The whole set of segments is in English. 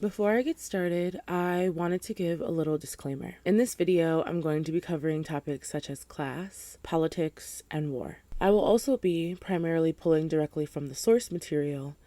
Before I get started, I wanted to give a little disclaimer. In this video, I'm going to be covering topics such as class, politics, and war. I will also be primarily pulling directly from the source material,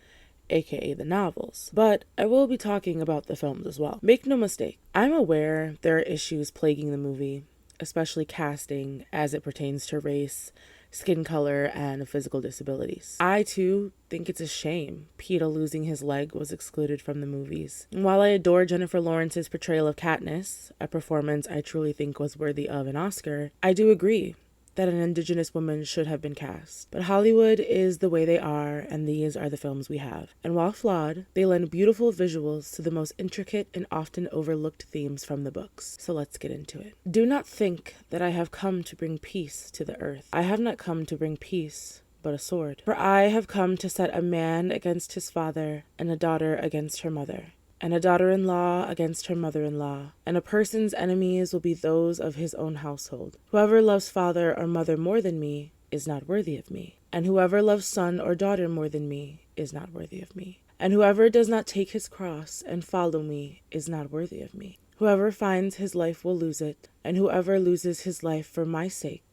aka the novels, but I will be talking about the films as well. Make no mistake, I'm aware there are issues plaguing the movie, especially casting as it pertains to race, skin color, and physical disabilities. I too think it's a shame Peter losing his leg was excluded from the movies. And while I adore Jennifer Lawrence's portrayal of Katniss, a performance I truly think was worthy of an Oscar, I do agree that an Indigenous woman should have been cast. But Hollywood is the way they are, and these are the films we have. And while flawed, they lend beautiful visuals to the most intricate and often overlooked themes from the books. So let's get into it. Do not think that I have come to bring peace to the earth. I have not come to bring peace, but a sword. For I have come to set a man against his father, and a daughter against her mother, and a daughter-in-law against her mother-in-law, and a person's enemies will be those of his own household. Whoever loves father or mother more than me is not worthy of me, and whoever loves son or daughter more than me is not worthy of me. And whoever does not take his cross and follow me is not worthy of me. Whoever finds his life will lose it, and whoever loses his life for my sake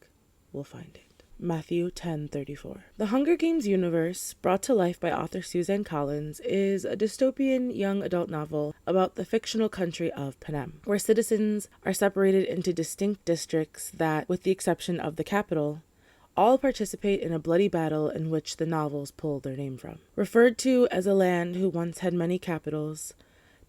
will find it. Matthew 10:34. The Hunger Games universe, brought to life by author Suzanne Collins, is a dystopian young adult novel about the fictional country of Panem, where citizens are separated into distinct districts that, with the exception of the capital, all participate in a bloody battle in which the novels pull their name from. Referred to as a land who once had many capitals,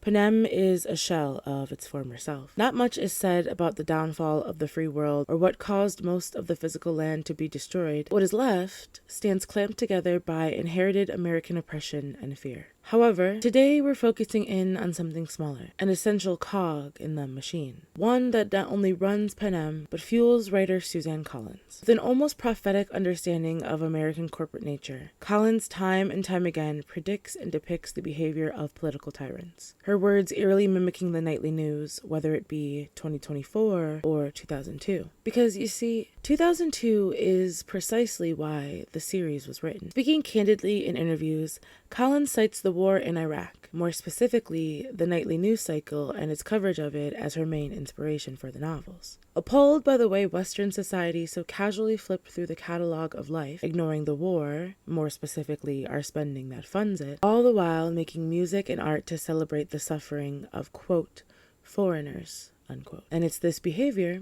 Panem is a shell of its former self. Not much is said about the downfall of the free world or what caused most of the physical land to be destroyed. What is left stands clamped together by inherited American oppression and fear. However, today we're focusing in on something smaller, an essential cog in the machine. One that not only runs Panem, but fuels writer Suzanne Collins. With an almost prophetic understanding of American corporate nature, Collins time and time again predicts and depicts the behavior of political tyrants. Her words eerily mimicking the nightly news, whether it be 2024 or 2002. Because, you see, 2002 is precisely why the series was written. Speaking candidly in interviews, Collins cites the war in Iraq, more specifically the nightly news cycle and its coverage of it, as her main inspiration for the novels. Appalled by the way Western society so casually flipped through the catalog of life, ignoring the war, more specifically our spending that funds it, all the while making music and art to celebrate the suffering of, quote, foreigners, unquote. And it's this behavior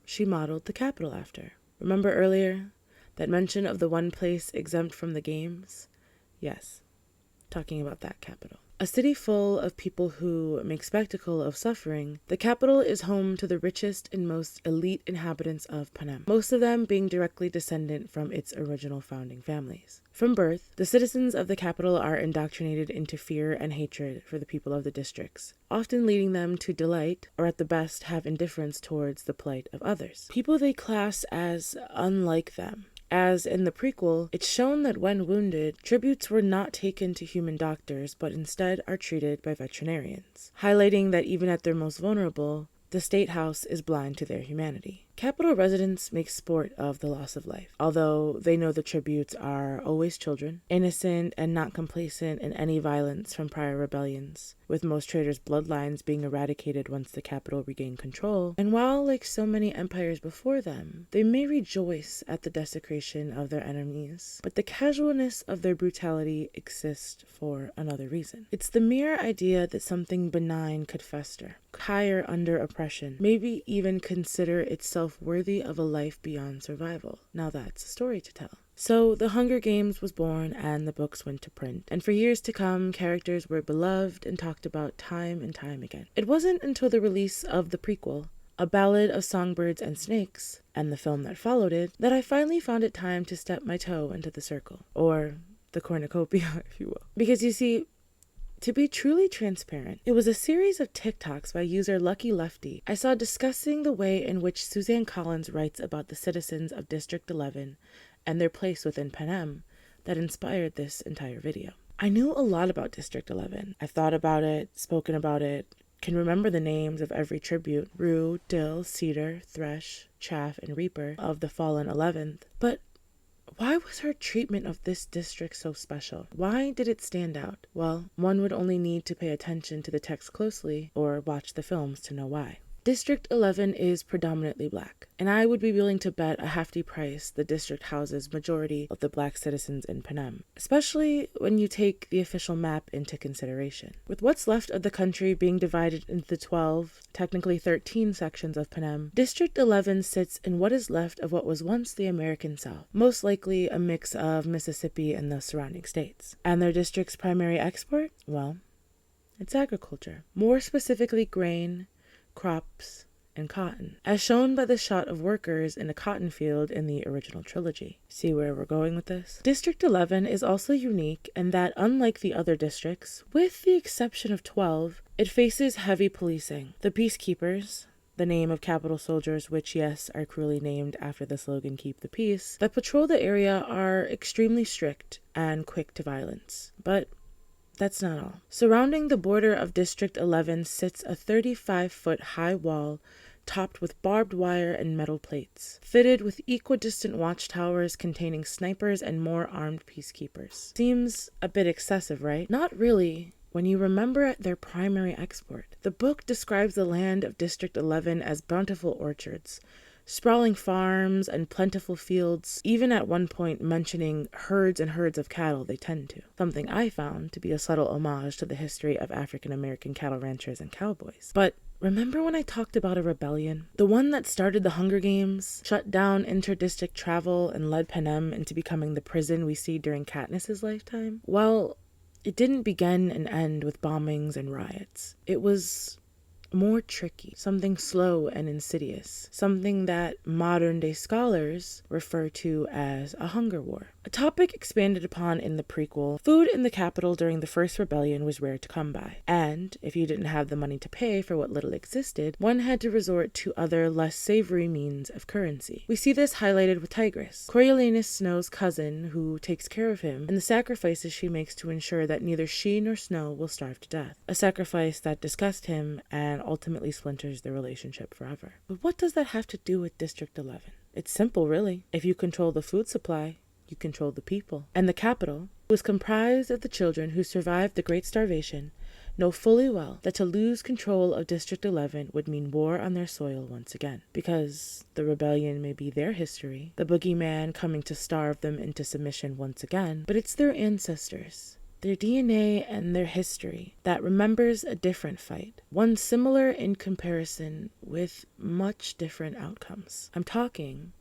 she modeled the capital after. Remember earlier that mention of the one place exempt from the games? Yes, talking about that capital. A city full of people who make spectacle of suffering, the capital is home to the richest and most elite inhabitants of Panem, most of them being directly descendant from its original founding families. From birth, the citizens of the capital are indoctrinated into fear and hatred for the people of the districts, often leading them to delight, or at the best have indifference towards the plight of others, people they class as unlike them. As in the prequel, it's shown that when wounded, tributes were not taken to human doctors, but instead are treated by veterinarians, highlighting that even at their most vulnerable, the State House is blind to their humanity. Capital residents make sport of the loss of life, although they know the tributes are always children, innocent and not complacent in any violence from prior rebellions, with most traitors' bloodlines being eradicated once the capital regained control. And while, like so many empires before them, they may rejoice at the desecration of their enemies, but the casualness of their brutality exists for another reason. It's the mere idea that something benign could fester, hire under oppression, maybe even consider itself worthy of a life beyond survival. Now that's a story to tell. So The Hunger Games was born and the books went to print. And for years to come, characters were beloved and talked about time and time again. It wasn't until the release of the prequel, A Ballad of Songbirds and Snakes, and the film that followed it, that I finally found it time to step my toe into the circle. Or the cornucopia, if you will. Because you see, to be truly transparent, it was a series of TikToks by user Lucky Lefty I saw discussing the way in which Suzanne Collins writes about the citizens of District 11 and their place within Panem that inspired this entire video. I knew a lot about District 11. I've thought about it, spoken about it, can remember the names of every tribute, Rue, Dill, Cedar, Thresh, Chaff, and Reaper of the fallen 11th, but Why was her treatment of this district so special? Why did it stand out? Well, one would only need to pay attention to the text closely or watch the films to know why. District 11 is predominantly black, and I would be willing to bet a hefty price the district houses majority of the black citizens in Panem, especially when you take the official map into consideration. With what's left of the country being divided into the 12, technically 13 sections of Panem, District 11 sits in what is left of what was once the American South, most likely a mix of Mississippi and the surrounding states. And their district's primary export? Well, it's agriculture. More specifically grain, crops, and cotton, as shown by the shot of workers in a cotton field in the original trilogy. See where we're going with this? District 11 is also unique in that, unlike the other districts, with the exception of 12, it faces heavy policing. The peacekeepers, the name of capital soldiers, which yes, are cruelly named after the slogan "Keep the Peace," that patrol the area are extremely strict and quick to violence. But that's not all. Surrounding the border of District 11 sits a 35-foot high wall topped with barbed wire and metal plates, fitted with equidistant watchtowers containing snipers and more armed peacekeepers. Seems a bit excessive, right? Not really, when you remember their primary export. The book describes the land of District 11 as bountiful orchards, sprawling farms, and plentiful fields, even at one point mentioning herds and herds of cattle they tend to, something I found to be a subtle homage to the history of African American cattle ranchers and cowboys. But remember when I talked about a rebellion? The one that started the Hunger Games, shut down inter-district travel, and led Panem into becoming the prison we see during Katniss's lifetime? Well, it didn't begin and end with bombings and riots. It was more tricky, something slow and insidious, something that modern-day scholars refer to as a hunger war. A topic expanded upon in the prequel, food in the capital during the First Rebellion was rare to come by, and if you didn't have the money to pay for what little existed, one had to resort to other, less savory means of currency. We see this highlighted with Tigris, Coriolanus Snow's cousin, who takes care of him, and the sacrifices she makes to ensure that neither she nor Snow will starve to death, a sacrifice that disgusts him and ultimately splinters their relationship forever. But what does that have to do with District 11? It's simple, really. If you control the food supply, you control the people. And the capital was comprised of the children who survived the Great Starvation, know fully well that to lose control of District 11 would mean war on their soil once again. Because the rebellion may be their history, the boogeyman coming to starve them into submission once again, but it's their ancestors, their DNA and their history that remembers a different fight, one similar in comparison with much different outcomes. I'm talking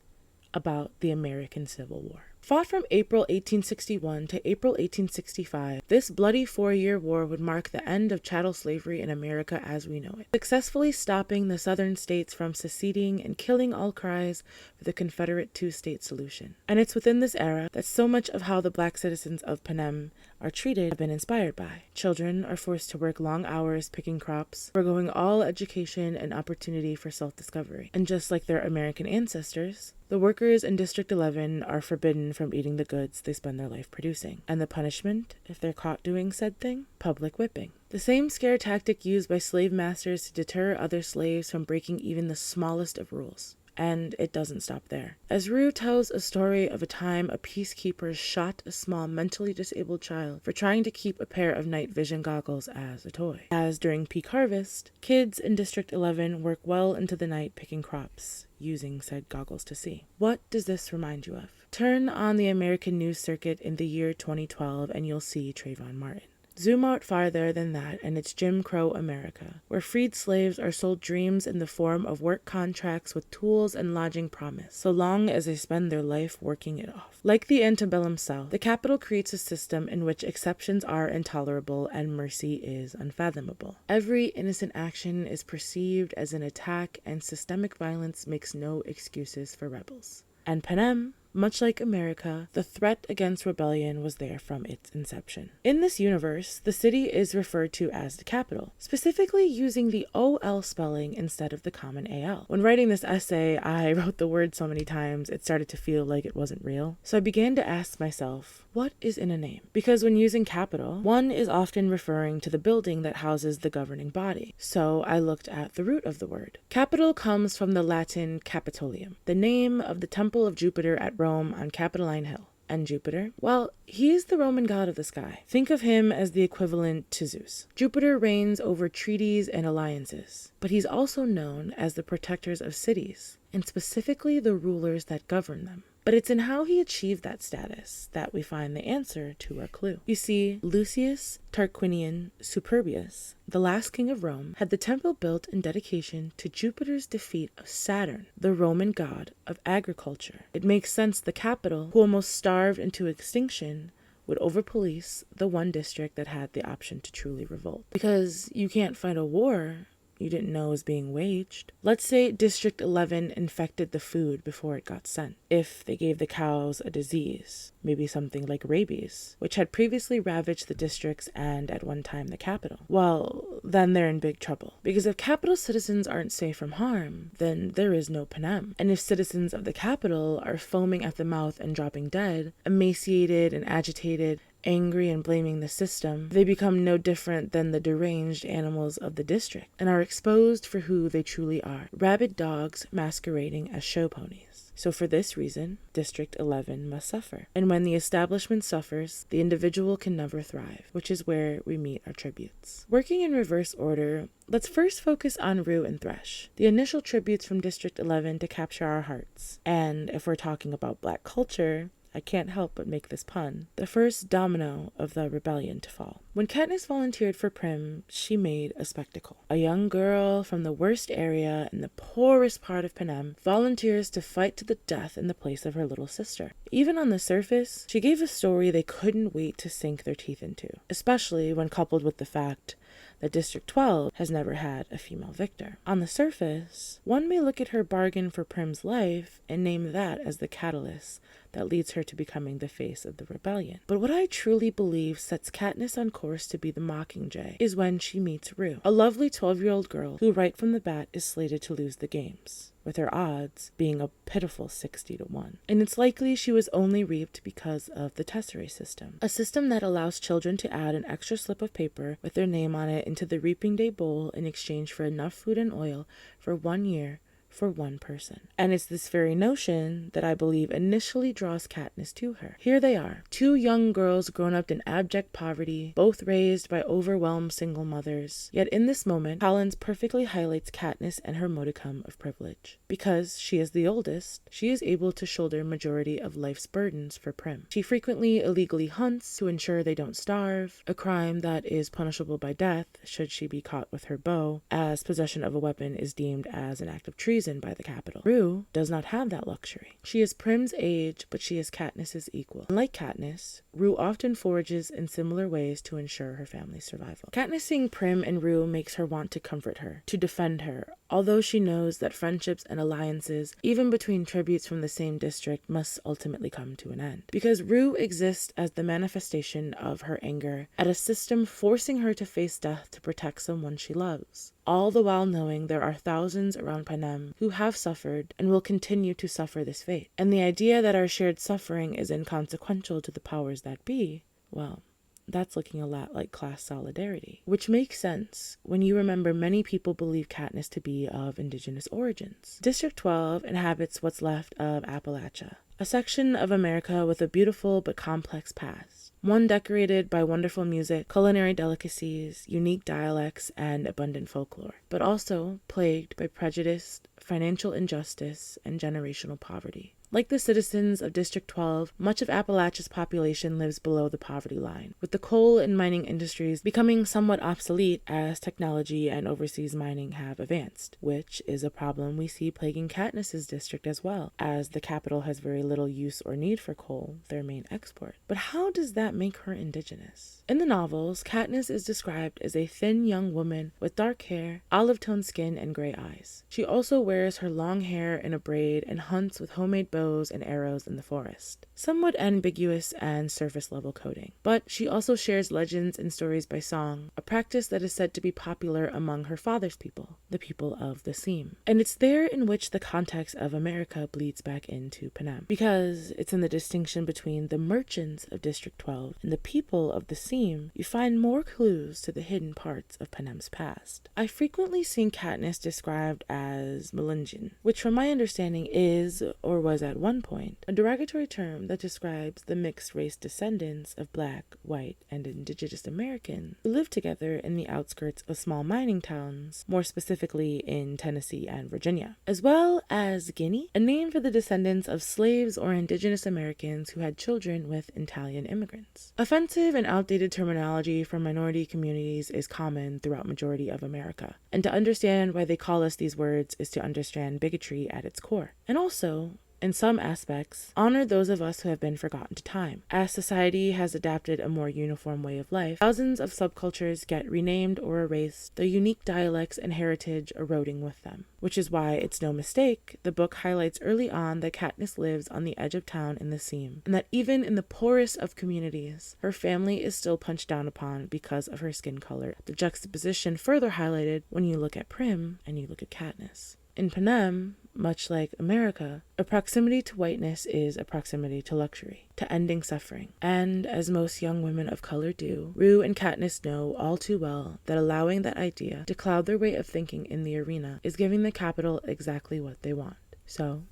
about the American Civil War. Fought from April 1861 to April 1865, this bloody 4-year war would mark the end of chattel slavery in America as we know it, successfully stopping the southern states from seceding and killing all cries for the Confederate two-state solution. And it's within this era that so much of how the black citizens of Panem are treated have been inspired by. Children are forced to work long hours picking crops, foregoing all education and opportunity for self-discovery. And just like their American ancestors, the workers in District 11 are forbidden from eating the goods they spend their life producing. And the punishment, if they're caught doing said thing? Public whipping. The same scare tactic used by slave masters to deter other slaves from breaking even the smallest of rules. And it doesn't stop there. As Rue tells a story of a time a peacekeeper shot a small mentally disabled child for trying to keep a pair of night vision goggles as a toy. As during peak harvest, kids in District 11 work well into the night picking crops, using said goggles to see. What does this remind you of? Turn on the American news circuit in the year 2012 and you'll see Trayvon Martin. Zoom out farther than that and it's Jim Crow America, where freed slaves are sold dreams in the form of work contracts with tools and lodging promise, so long as they spend their life working it off. Like the antebellum South, the capital creates a system in which exceptions are intolerable and mercy is unfathomable. Every innocent action is perceived as an attack and systemic violence makes no excuses for rebels. And Panem, much like America, the threat against rebellion was there from its inception. In this universe, the city is referred to as the capital, specifically using the OL spelling instead of the common AL. When writing this essay, I wrote the word so many times it started to feel like it wasn't real. So I began to ask myself, what is in a name? Because when using capital, one is often referring to the building that houses the governing body. So I looked at the root of the word. Capital comes from the Latin Capitolium, the name of the temple of Jupiter at Rome on Capitoline Hill. And Jupiter? Well, he is the Roman god of the sky. Think of him as the equivalent to Zeus. Jupiter reigns over treaties and alliances, but he's also known as the protectors of cities, and specifically the rulers that govern them. But it's in how he achieved that status that we find the answer to our clue. You see, Lucius Tarquinian Superbus, the last king of Rome, had the temple built in dedication to Jupiter's defeat of Saturn, the Roman god of agriculture. It makes sense the capital, who almost starved into extinction, would overpolice the one district that had the option to truly revolt. Because you can't fight a war you didn't know was being waged. Let's say District 11 infected the food before it got sent. If they gave the cows a disease, maybe something like rabies, which had previously ravaged the districts and at one time the capital, well, then they're in big trouble. Because if capital citizens aren't safe from harm, then there is no Panem. And if citizens of the capital are foaming at the mouth and dropping dead, emaciated and agitated, angry and blaming the system, they become no different than the deranged animals of the district and are exposed for who they truly are, rabid dogs masquerading as show ponies. So for this reason, District 11 must suffer. And when the establishment suffers, the individual can never thrive, which is where we meet our tributes. Working in reverse order, let's first focus on Rue and Thresh, the initial tributes from District 11 to capture our hearts. And if we're talking about Black culture, I can't help but make this pun, the first domino of the rebellion to fall. When Katniss volunteered for Prim, she made a spectacle. A young girl from the worst area in the poorest part of Panem volunteers to fight to the death in the place of her little sister. Even on the surface, she gave a story they couldn't wait to sink their teeth into, especially when coupled with the fact that District 12 has never had a female victor. On the surface, one may look at her bargain for Prim's life and name that as the catalyst that leads her to becoming the face of the rebellion. But what I truly believe sets Katniss on course to be the Mockingjay is when she meets Rue, a lovely 12-year-old girl who right from the bat is slated to lose the games, with her odds being a pitiful 60-1. And it's likely she was only reaped because of the tesserae system, a system that allows children to add an extra slip of paper with their name on it into the reaping day bowl in exchange for enough food and oil for 1 year for one person. And it's this very notion that I believe initially draws Katniss to her. Here they are, 2 young girls grown up in abject poverty, both raised by overwhelmed single mothers. Yet in this moment, Collins perfectly highlights Katniss and her modicum of privilege. Because she is the oldest, she is able to shoulder majority of life's burdens for Prim. She frequently illegally hunts to ensure they don't starve, a crime that is punishable by death should she be caught with her bow, as possession of a weapon is deemed as an act of treason by the Capitol. Rue does not have that luxury. She is Prim's age, but she is Katniss's equal. Like Katniss, Rue often forages in similar ways to ensure her family's survival. Katniss seeing Prim and Rue makes her want to comfort her, to defend her, although she knows that friendships and alliances, even between tributes from the same district, must ultimately come to an end. Because Rue exists as the manifestation of her anger at a system forcing her to face death to protect someone she loves, all the while knowing there are thousands around Panem who have suffered and will continue to suffer this fate. And the idea that our shared suffering is inconsequential to the powers that be, well, that's looking a lot like class solidarity, which makes sense when you remember many people believe Katniss to be of indigenous origins. District 12 inhabits what's left of Appalachia, a section of America with a beautiful but complex past, one decorated by wonderful music, culinary delicacies, unique dialects, and abundant folklore, but also plagued by prejudice, financial injustice, and generational poverty. Like the citizens of District 12, much of Appalachia's population lives below the poverty line, with the coal and mining industries becoming somewhat obsolete as technology and overseas mining have advanced, which is a problem we see plaguing Katniss's district as well, as the capital has very little use or need for coal, their main export. But how does that make her indigenous? In the novels, Katniss is described as a thin young woman with dark hair, olive-toned skin, and gray eyes. She also wears her long hair in a braid and hunts with homemade bows and arrows in the forest. Somewhat ambiguous and surface-level coding. But she also shares legends and stories by song, a practice that is said to be popular among her father's people, the people of the Seam. And it's there in which the context of America bleeds back into Panem, because it's in the distinction between the merchants of District 12 and the people of the Seam you find more clues to the hidden parts of Panem's past. I've frequently seen Katniss described as Melanesian, which from my understanding is, or was at one point, a derogatory term that describes the mixed-race descendants of Black, white, and indigenous Americans who live together in the outskirts of small mining towns, more specifically in Tennessee and Virginia, as well as Guinea, a name for the descendants of slaves or indigenous Americans who had children with Italian immigrants. Offensive and outdated terminology for minority communities is common throughout majority of America, and to understand why they call us these words is to understand bigotry at its core, and also, in some aspects, honor those of us who have been forgotten to time. As society has adapted a more uniform way of life, thousands of subcultures get renamed or erased, their unique dialects and heritage eroding with them. Which is why it's no mistake the book highlights early on that Katniss lives on the edge of town in the seam, and that even in the poorest of communities, her family is still punched down upon because of her skin color. The juxtaposition further highlighted when you look at Prim and you look at Katniss. In Panem, much like America, a proximity to whiteness is a proximity to luxury, to ending suffering. And as most young women of color do, Rue and Katniss know all too well that allowing that idea to cloud their way of thinking in the arena is giving the Capitol exactly what they want. So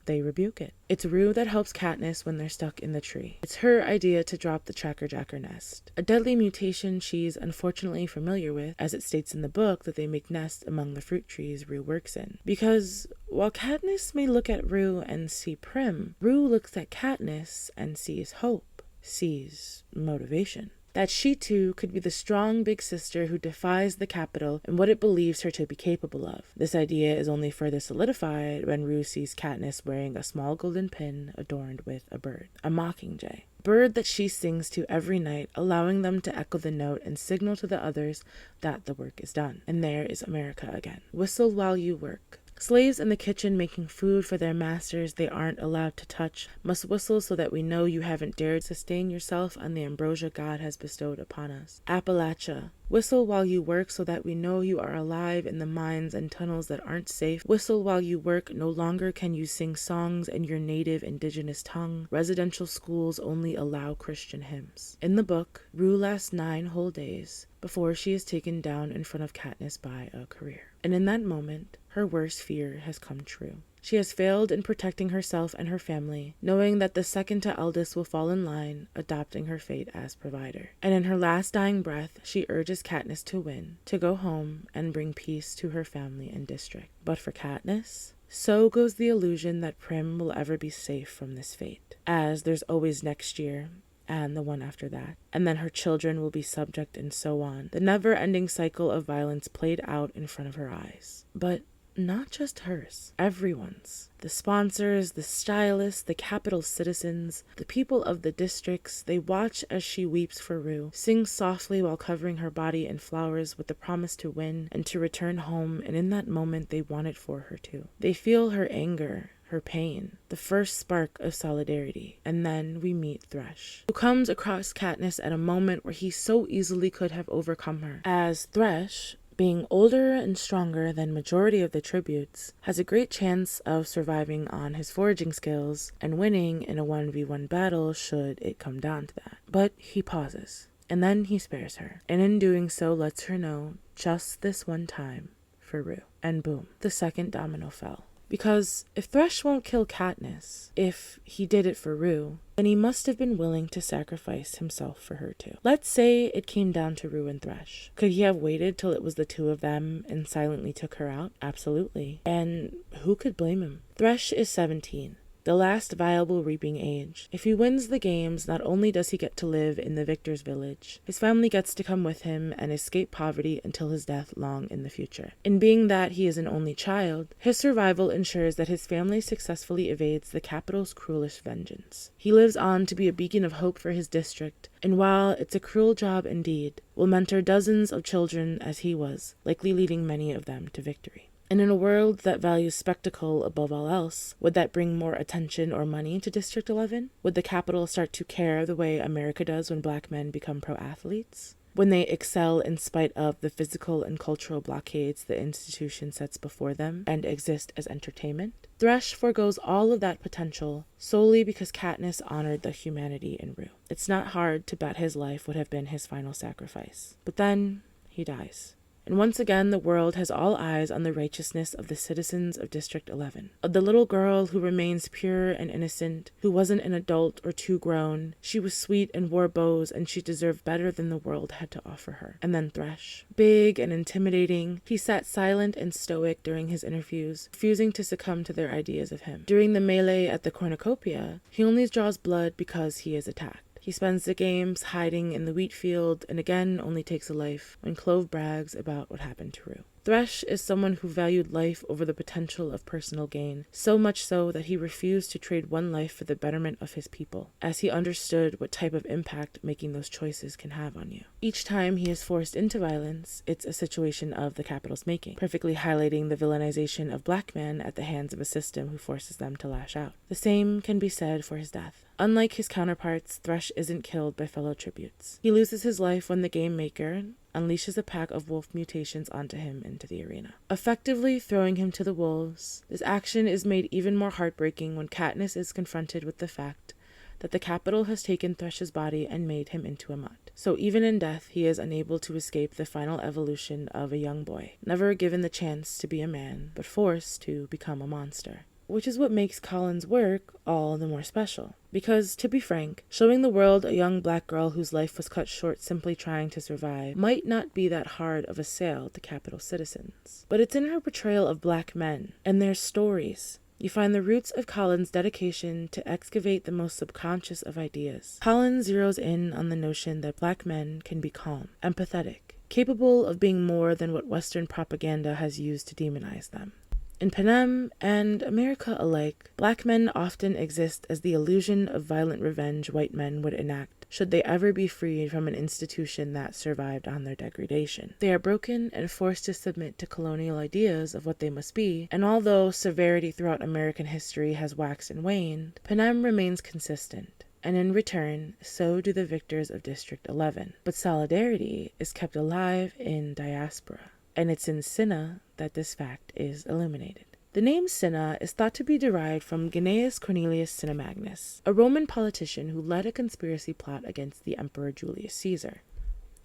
they rebuke it. It's Rue that helps Katniss when they're stuck in the tree. It's her idea to drop the Tracker-Jacker nest, a deadly mutation she's unfortunately familiar with, as it states in the book that they make nests among the fruit trees Rue works in. Because while Katniss may look at Rue and see Prim, Rue looks at Katniss and sees hope, sees motivation. That she too could be the strong big sister who defies the Capitol and what it believes her to be capable of. This idea is only further solidified when Rue sees Katniss wearing a small golden pin adorned with a bird, a mockingjay. Bird that she sings to every night, allowing them to echo the note and signal to the others that the work is done. And there is America again. Whistle while you work. Slaves in the kitchen making food for their masters they aren't allowed to touch must whistle so that we know you haven't dared sustain yourself on the ambrosia God has bestowed upon us. Appalachia. Whistle while you work so that we know you are alive in the mines and tunnels that aren't safe. Whistle while you work. No longer can you sing songs in your native indigenous tongue. Residential schools only allow Christian hymns. In the book, Rue lasts 9 whole days before she is taken down in front of Katniss by a career. And in that moment, her worst fear has come true. She has failed in protecting herself and her family, knowing that the second to eldest will fall in line, adopting her fate as provider. And in her last dying breath, she urges Katniss to win, to go home and bring peace to her family and district. But for Katniss, so goes the illusion that Prim will ever be safe from this fate, as there's always next year, and the one after that. And then her children will be subject and so on. The never-ending cycle of violence played out in front of her eyes. But not just hers, everyone's. The sponsors, the stylists, the Capitol citizens, the people of the districts, they watch as she weeps for Rue, sings softly while covering her body in flowers with the promise to win and to return home, and in that moment they want it for her too. They feel her anger, her pain, the first spark of solidarity. And then we meet Thresh, who comes across Katniss at a moment where he so easily could have overcome her. As Thresh, being older and stronger than majority of the tributes, has a great chance of surviving on his foraging skills and winning in a 1v1 battle should it come down to that. But he pauses, and then he spares her, and in doing so lets her know just this one time for Rue. And boom, the second domino fell. Because if Thresh won't kill Katniss, if he did it for Rue, then he must have been willing to sacrifice himself for her too. Let's say it came down to Rue and Thresh. Could he have waited till it was the two of them and silently took her out? Absolutely. And who could blame him? Thresh is 17. The last viable reaping age. If he wins the games, not only does he get to live in the victor's village, his family gets to come with him and escape poverty until his death long in the future. In being that he is an only child, his survival ensures that his family successfully evades the Capitol's cruelest vengeance. He lives on to be a beacon of hope for his district, and while it's a cruel job indeed, will mentor dozens of children as he was, likely leading many of them to victory. And in a world that values spectacle above all else, would that bring more attention or money to District 11? Would the Capitol start to care the way America does when black men become pro-athletes? When they excel in spite of the physical and cultural blockades the institution sets before them and exist as entertainment? Thresh forgoes all of that potential solely because Katniss honored the humanity in Rue. It's not hard to bet his life would have been his final sacrifice. But then he dies. And once again, the world has all eyes on the righteousness of the citizens of District 11. Of the little girl who remains pure and innocent, who wasn't an adult or too grown. She was sweet and wore bows, and she deserved better than the world had to offer her. And then Thresh. Big and intimidating, he sat silent and stoic during his interviews, refusing to succumb to their ideas of him. During the melee at the cornucopia, he only draws blood because he is attacked. He spends the games hiding in the wheat field and again only takes a life when Clove brags about what happened to Rue. Thresh is someone who valued life over the potential of personal gain, so much so that he refused to trade one life for the betterment of his people, as he understood what type of impact making those choices can have on you. Each time he is forced into violence, it's a situation of the capital's making, perfectly highlighting the villainization of black men at the hands of a system who forces them to lash out. The same can be said for his death. Unlike his counterparts, Thresh isn't killed by fellow tributes. He loses his life when the game maker unleashes a pack of wolf mutations onto him into the arena, effectively throwing him to the wolves. This action is made even more heartbreaking when Katniss is confronted with the fact that the capital has taken Thresh's body and made him into a mutt. So even in death, he is unable to escape the final evolution of a young boy, never given the chance to be a man, but forced to become a monster. Which is what makes Colin's work all the more special. Because, to be frank, showing the world a young black girl whose life was cut short simply trying to survive might not be that hard of a sale to capital citizens. But it's in her portrayal of black men and their stories you find the roots of Colin's dedication to excavate the most subconscious of ideas. Colin zeroes in on the notion that black men can be calm, empathetic, capable of being more than what Western propaganda has used to demonize them. In Panem and America alike, black men often exist as the illusion of violent revenge white men would enact should they ever be freed from an institution that survived on their degradation. They are broken and forced to submit to colonial ideas of what they must be, and although severity throughout American history has waxed and waned, Panem remains consistent. And in return, so do the victors of District 11. But solidarity is kept alive in diaspora. And it's in Cinna that this fact is illuminated. The name Cinna is thought to be derived from Gnaeus Cornelius Cinna Magnus, a Roman politician who led a conspiracy plot against the Emperor Julius Caesar.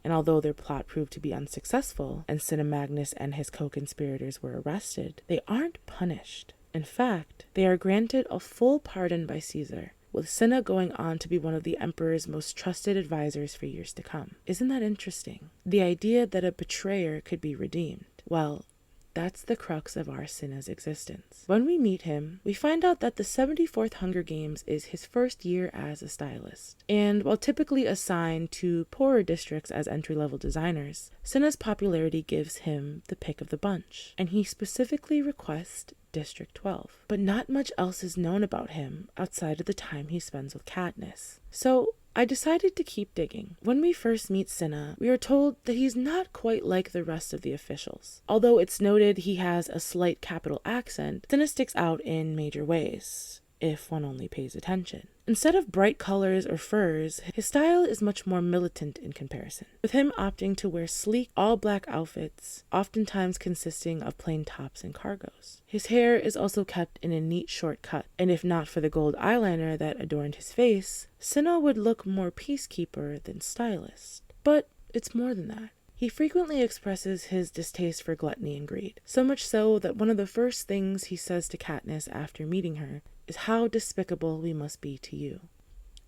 And although their plot proved to be unsuccessful, and Cinna Magnus and his co-conspirators were arrested, they aren't punished. In fact, they are granted a full pardon by Caesar, with Cinna going on to be one of the emperor's most trusted advisors for years to come. Isn't that interesting? The idea that a betrayer could be redeemed. Well, that's the crux of our Cinna's existence. When we meet him, we find out that the 74th Hunger Games is his first year as a stylist. And while typically assigned to poorer districts as entry-level designers, Cinna's popularity gives him the pick of the bunch, and he specifically requests District 12. But not much else is known about him outside of the time he spends with Katniss. So I decided to keep digging. When we first meet Cinna, we are told that he's not quite like the rest of the officials. Although it's noted he has a slight capital accent, Cinna sticks out in major ways, if one only pays attention. Instead of bright colors or furs, his style is much more militant in comparison, with him opting to wear sleek, all-black outfits, oftentimes consisting of plain tops and cargos. His hair is also kept in a neat short cut, and if not for the gold eyeliner that adorned his face, Cinna would look more peacekeeper than stylist. But it's more than that. He frequently expresses his distaste for gluttony and greed, so much so that one of the first things he says to Katniss after meeting her is how despicable we must be to you.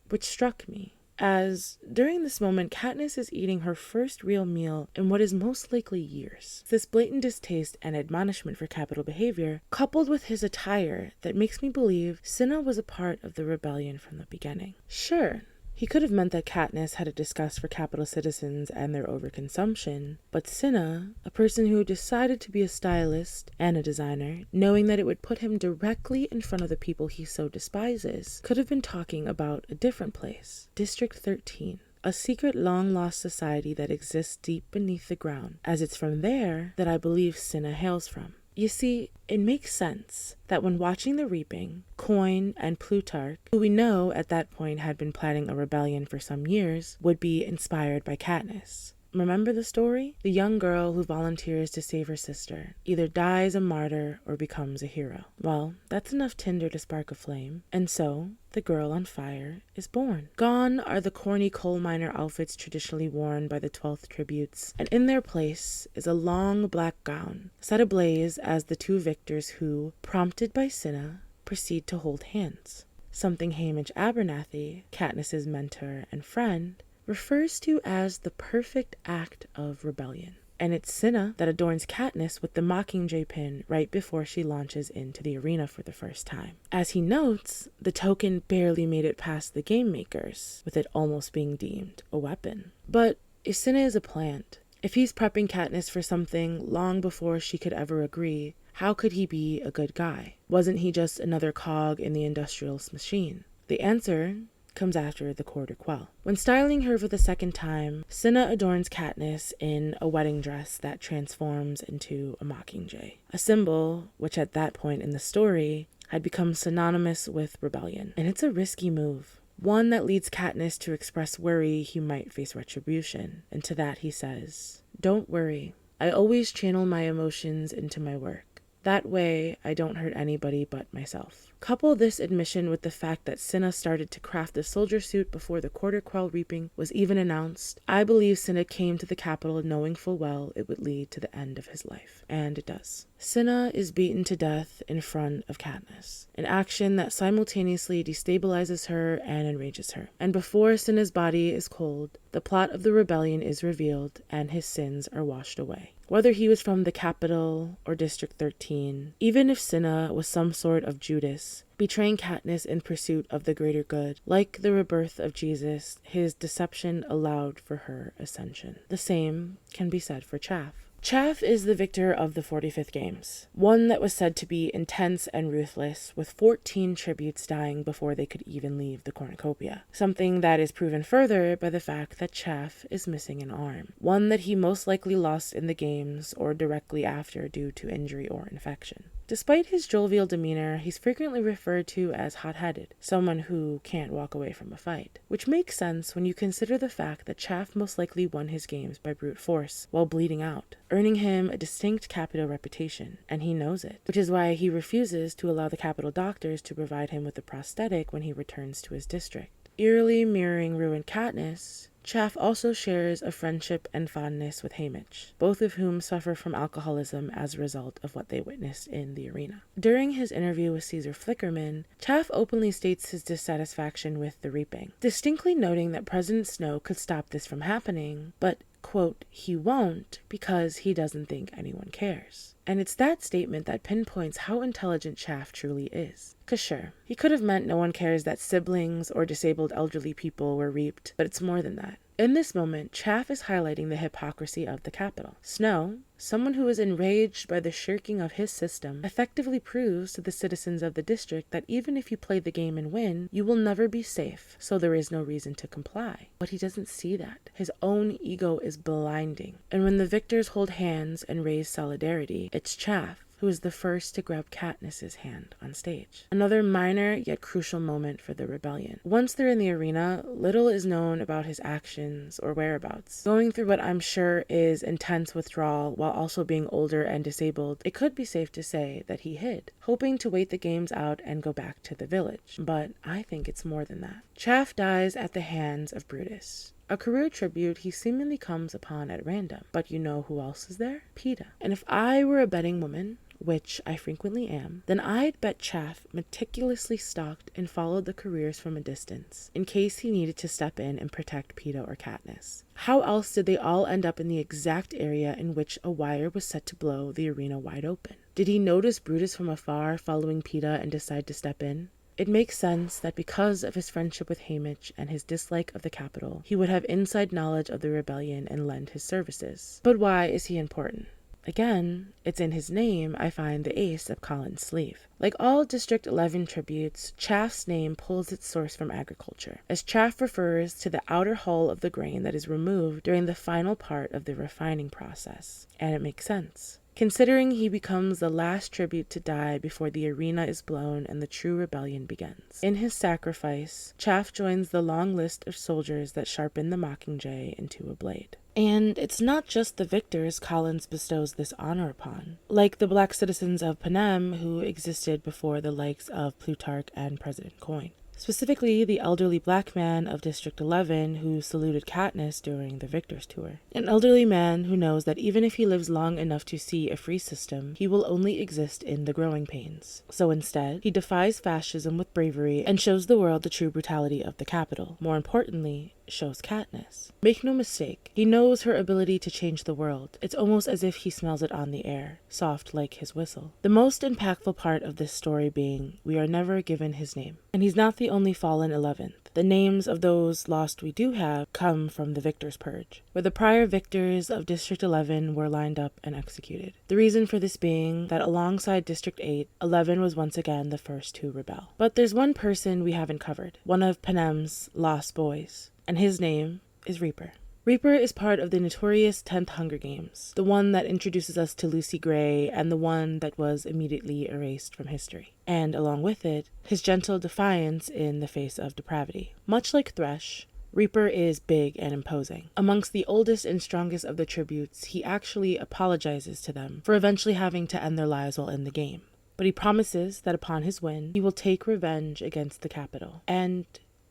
Which struck me, as during this moment Katniss is eating her first real meal in what is most likely years. This blatant distaste and admonishment for capital behavior, coupled with his attire, that makes me believe Cinna was a part of the rebellion from the beginning. Sure, he could have meant that Katniss had a disgust for capital citizens and their overconsumption, but Cinna, a person who decided to be a stylist and a designer, knowing that it would put him directly in front of the people he so despises, could have been talking about a different place, District 13. A secret long-lost society that exists deep beneath the ground, as it's from there that I believe Cinna hails from. You see, it makes sense that when watching The Reaping, Coin and Plutarch, who we know at that point had been planning a rebellion for some years, would be inspired by Katniss. Remember the story? The young girl who volunteers to save her sister either dies a martyr or becomes a hero. Well, that's enough tinder to spark a flame, and so the girl on fire is born. Gone are the corny coal miner outfits traditionally worn by the 12th tributes, and in their place is a long black gown, set ablaze as the two victors who, prompted by Cinna, proceed to hold hands. Something Hamish Abernathy, Katniss's mentor and friend, refers to as the perfect act of rebellion. And it's Cinna that adorns Katniss with the Mockingjay pin right before she launches into the arena for the first time. As he notes, the token barely made it past the game makers, with it almost being deemed a weapon. But if Cinna is a plant, if he's prepping Katniss for something long before she could ever agree, how could he be a good guy? Wasn't he just another cog in the industrialist machine? The answer comes after the Cour de Quell. When styling her for the second time, Cinna adorns Katniss in a wedding dress that transforms into a mockingjay, a symbol which at that point in the story had become synonymous with rebellion. And it's a risky move, one that leads Katniss to express worry he might face retribution. And to that he says, "Don't worry, I always channel my emotions into my work. That way, I don't hurt anybody but myself." Couple this admission with the fact that Cinna started to craft the soldier suit before the Cour de Quell reaping was even announced. I believe Cinna came to the capital knowing full well it would lead to the end of his life. And it does. Cinna is beaten to death in front of Katniss, an action that simultaneously destabilizes her and enrages her. And before Cinna's body is cold, the plot of the rebellion is revealed and his sins are washed away. Whether he was from the capital or District 13, even if Cinna was some sort of Judas, betraying Katniss in pursuit of the greater good, like the rebirth of Jesus, his deception allowed for her ascension. The same can be said for Chaff. Chaff is the victor of the 45th Games, one that was said to be intense and ruthless, with 14 tributes dying before they could even leave the cornucopia. Something that is proven further by the fact that Chaff is missing an arm, one that he most likely lost in the games or directly after due to injury or infection. Despite his jovial demeanor, he's frequently referred to as hot-headed, someone who can't walk away from a fight, which makes sense when you consider the fact that Chaff most likely won his games by brute force while bleeding out, earning him a distinct capital reputation, and he knows it, which is why he refuses to allow the capital doctors to provide him with a prosthetic when he returns to his district. Eerily mirroring ruined Katniss, Chaff also shares a friendship and fondness with Hamish, both of whom suffer from alcoholism as a result of what they witnessed in the arena. During his interview with Caesar Flickerman, Chaff openly states his dissatisfaction with the reaping, distinctly noting that President Snow could stop this from happening, but, quote, he won't because he doesn't think anyone cares. And it's that statement that pinpoints how intelligent Chaff truly is. 'Cause sure, he could have meant no one cares that siblings or disabled elderly people were reaped, but it's more than that. In this moment, Chaff is highlighting the hypocrisy of the capital. Snow, someone who is enraged by the shirking of his system, effectively proves to the citizens of the district that even if you play the game and win, you will never be safe, so there is no reason to comply. But he doesn't see that. His own ego is blinding. And when the victors hold hands and raise solidarity, it's Chaff who is the first to grab Katniss's hand on stage. Another minor yet crucial moment for the rebellion. Once they're in the arena, little is known about his actions or whereabouts. Going through what I'm sure is intense withdrawal while also being older and disabled, it could be safe to say that he hid, hoping to wait the games out and go back to the village. But I think it's more than that. Chaff dies at the hands of Brutus, a career tribute he seemingly comes upon at random. But you know who else is there? Peeta. And if I were a betting woman, which I frequently am, then I'd bet Chaff meticulously stalked and followed the careers from a distance, in case he needed to step in and protect Peeta or Katniss. How else did they all end up in the exact area in which a wire was set to blow the arena wide open? Did he notice Brutus from afar following Peeta and decide to step in? It makes sense that because of his friendship with Hamish and his dislike of the capital, he would have inside knowledge of the rebellion and lend his services. But why is he important? Again, it's in his name I find the ace up Colin's sleeve. Like all District 11 tributes, Chaff's name pulls its source from agriculture, as Chaff refers to the outer hull of the grain that is removed during the final part of the refining process. And it makes sense. considering he becomes the last tribute to die before the arena is blown and the true rebellion begins. In his sacrifice, Chaff joins the long list of soldiers that sharpen the Mockingjay into a blade. And it's not just the victors Collins bestows this honor upon. Like the black citizens of Panem who existed before the likes of Plutarch and President Coin. Specifically, the elderly black man of District 11 who saluted Katniss during the Victor's Tour. An elderly man who knows that even if he lives long enough to see a free system, he will only exist in the growing pains. So instead, he defies fascism with bravery and shows the world the true brutality of the Capitol. More importantly, shows Katniss. Make no mistake, he knows her ability to change the world. It's almost as if he smells it on the air, soft like his whistle. The most impactful part of this story being, we are never given his name. And he's not the only fallen 11th. The names of those lost we do have come from the Victor's Purge, where the prior victors of District 11 were lined up and executed. The reason for this being that alongside District 8, 11 was once again the first to rebel. But there's one person we haven't covered, one of Panem's lost boys, and his name is Reaper. Reaper is part of the notorious 10th Hunger Games, the one that introduces us to Lucy Gray and the one that was immediately erased from history. And along with it, his gentle defiance in the face of depravity. Much like Thresh, Reaper is big and imposing. Amongst the oldest and strongest of the tributes, he actually apologizes to them for eventually having to end their lives while in the game. But he promises that upon his win, he will take revenge against the Capitol. And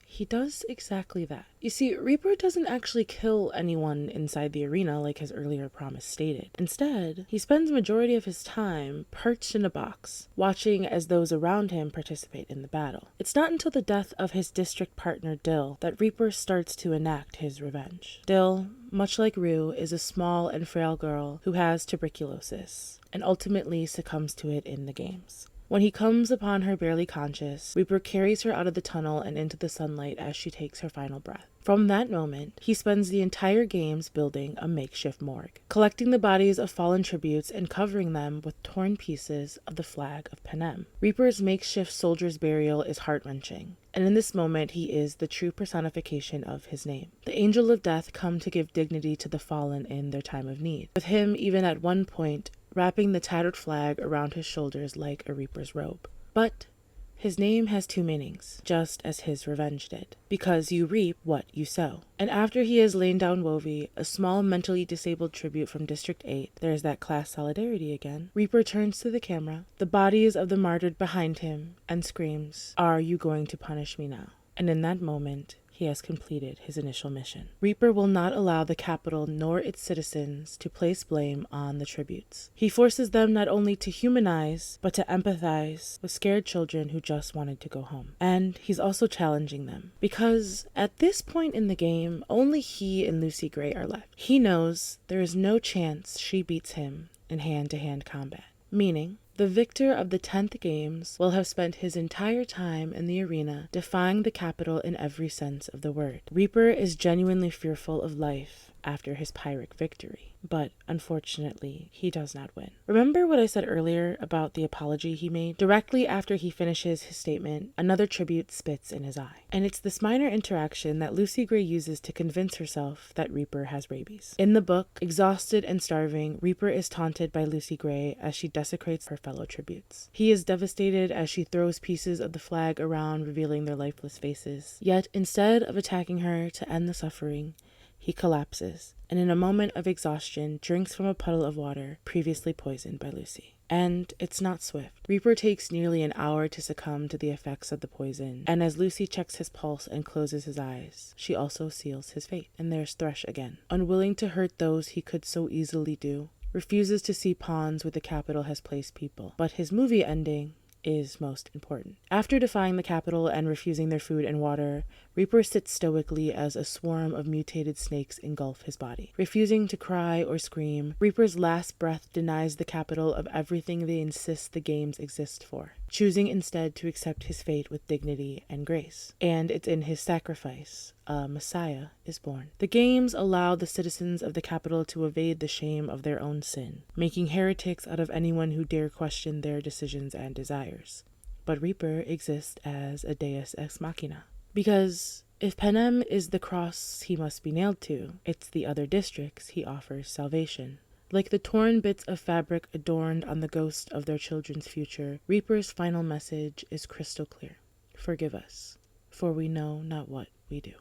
he does exactly that. You see, Reaper doesn't actually kill anyone inside the arena like his earlier promise stated. Instead, he spends the majority of his time perched in a box, watching as those around him participate in the battle. It's not until the death of his district partner Dill that Reaper starts to enact his revenge. Dill, much like Rue, is a small and frail girl who has tuberculosis, and ultimately succumbs to it in the games. When he comes upon her barely conscious, Reaper carries her out of the tunnel and into the sunlight as she takes her final breath. From that moment, he spends the entire games building a makeshift morgue, collecting the bodies of fallen tributes and covering them with torn pieces of the flag of Panem. Reaper's makeshift soldier's burial is heart-wrenching, and in this moment he is the true personification of his name. The angel of death come to give dignity to the fallen in their time of need, with him even at one point wrapping the tattered flag around his shoulders like a reaper's robe. But his name has two meanings, just as his revenge did, because you reap what you sow. And after he has lain down Wovi, a small mentally disabled tribute from District 8, there's that class solidarity again, Reaper turns to the camera, the bodies of the martyred behind him, and screams, "Are you going to punish me now?" And in that moment, he has completed his initial mission. Reaper will not allow the Capitol nor its citizens to place blame on the tributes. He forces them not only to humanize, but to empathize with scared children who just wanted to go home. And he's also challenging them, because at this point in the game, only he and Lucy Gray are left. He knows there is no chance she beats him in hand-to-hand combat, meaning the victor of the 10th games will have spent his entire time in the arena defying the Capitol in every sense of the word. Reaper is genuinely fearful of life after his Pyrrhic victory, but unfortunately, he does not win. Remember what I said earlier about the apology he made? Directly after he finishes his statement, another tribute spits in his eye. And it's this minor interaction that Lucy Gray uses to convince herself that Reaper has rabies. In the book, exhausted and starving, Reaper is taunted by Lucy Gray as she desecrates her fellow tributes. He is devastated as she throws pieces of the flag around, revealing their lifeless faces. Yet, instead of attacking her to end the suffering, he collapses, and in a moment of exhaustion, drinks from a puddle of water previously poisoned by Lucy. And it's not swift. Reaper takes nearly an hour to succumb to the effects of the poison, and as Lucy checks his pulse and closes his eyes, she also seals his fate. And there's Thresh again, unwilling to hurt those he could so easily do, refuses to see pawns where the Capitol has placed people. But his movie ending is most important. After defying the Capitol and refusing their food and water, Reaper sits stoically as a swarm of mutated snakes engulf his body. Refusing to cry or scream, Reaper's last breath denies the Capitol of everything they insist the games exist for, choosing instead to accept his fate with dignity and grace. And it's in his sacrifice a Messiah is born. The games allow the citizens of the Capitol to evade the shame of their own sin, making heretics out of anyone who dare question their decisions and desires. But Reaper exists as a deus ex machina. Because if Panem is the cross he must be nailed to, it's the other districts he offers salvation, Like the torn bits of fabric adorned on the ghost of their children's future, Reaper's final message is crystal clear. Forgive us, for we know not what we do.